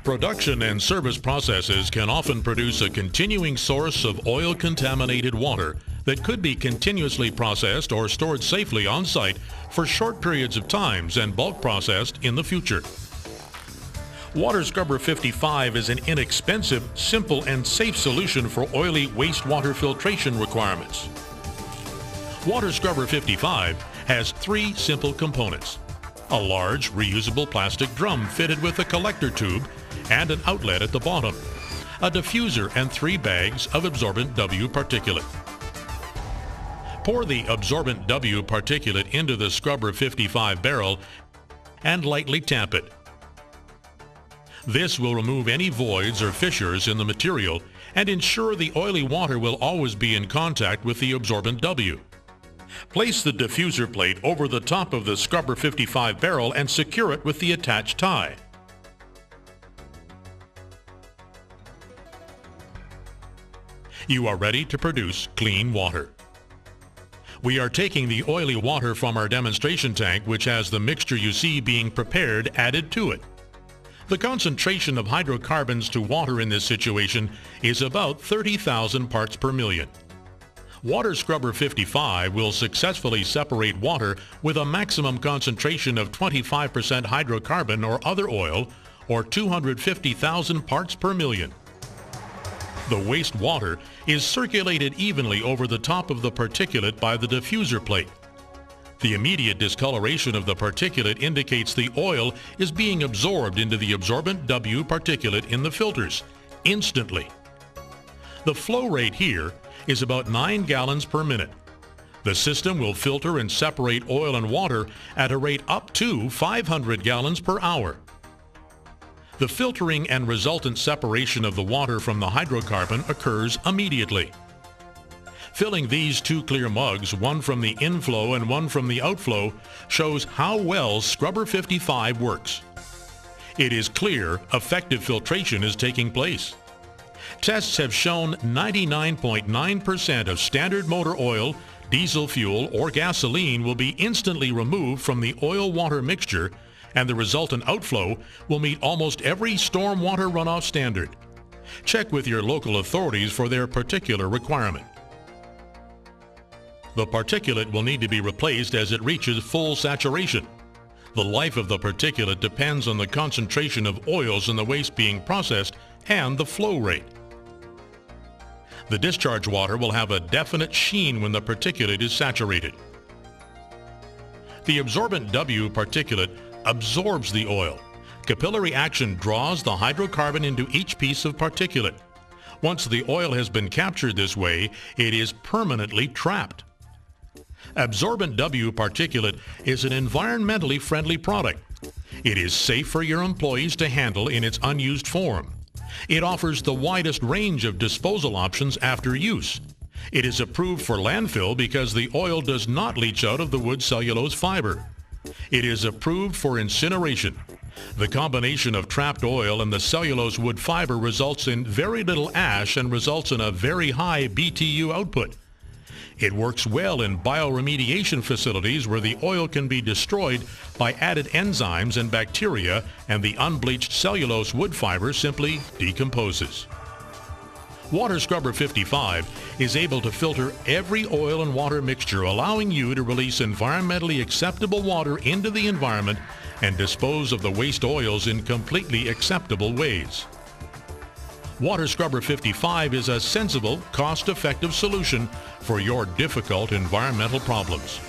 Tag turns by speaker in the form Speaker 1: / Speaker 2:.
Speaker 1: Production and service processes can often produce a continuing source of oil-contaminated water that could be continuously processed or stored safely on site for short periods of times and bulk processed in the future. Water Scrubber 55 is an inexpensive, simple, and safe solution for oily wastewater filtration requirements. Water Scrubber 55 has three simple components: a large, reusable plastic drum fitted with a collector tube and an outlet at the bottom, a diffuser, and 3 bags of absorbent W particulate. Pour the absorbent W particulate into the Scrubber 55 barrel and lightly tamp it. This will remove any voids or fissures in the material and ensure the oily water will always be in contact with the absorbent W. Place the diffuser plate over the top of the Scrubber 55 barrel and secure it with the attached tie. You are ready to produce clean water. We are taking the oily water from our demonstration tank, which has the mixture you see being prepared added to it. The concentration of hydrocarbons to water in this situation is about 30,000 parts per million. Water Scrubber 55 will successfully separate water with a maximum concentration of 25% hydrocarbon or other oil, or 250,000 parts per million. The waste water is circulated evenly over the top of the particulate by the diffuser plate. The immediate discoloration of the particulate indicates the oil is being absorbed into the absorbent W particulate in the filters instantly. The flow rate here is about 9 gallons per minute. The system will filter and separate oil and water at a rate up to 500 gallons per hour. The filtering and resultant separation of the water from the hydrocarbon occurs immediately. Filling these 2 clear mugs, one from the inflow and one from the outflow, shows how well Scrubber 55 works. It is clear effective filtration is taking place. Tests have shown 99.9% of standard motor oil, diesel fuel, or gasoline will be instantly removed from the oil-water mixture, and the resultant outflow will meet almost every stormwater runoff standard. Check with your local authorities for their particular requirement. The particulate will need to be replaced as it reaches full saturation. The life of the particulate depends on the concentration of oils in the waste being processed and the flow rate. The discharge water will have a definite sheen when the particulate is saturated. The absorbent W particulate absorbs the oil. Capillary action draws the hydrocarbon into each piece of particulate. Once the oil has been captured this way, it is permanently trapped. Absorbent W particulate is an environmentally friendly product. It is safe for your employees to handle in its unused form. It offers the widest range of disposal options after use. It is approved for landfill because the oil does not leach out of the wood cellulose fiber. It is approved for incineration. The combination of trapped oil and the cellulose wood fiber results in very little ash and results in a very high BTU output. It works well in bioremediation facilities where the oil can be destroyed by added enzymes and bacteria, and the unbleached cellulose wood fiber simply decomposes. Water Scrubber 55 is able to filter every oil and water mixture, allowing you to release environmentally acceptable water into the environment and dispose of the waste oils in completely acceptable ways. Water Scrubber 55 is a sensible, cost-effective solution for your difficult environmental problems.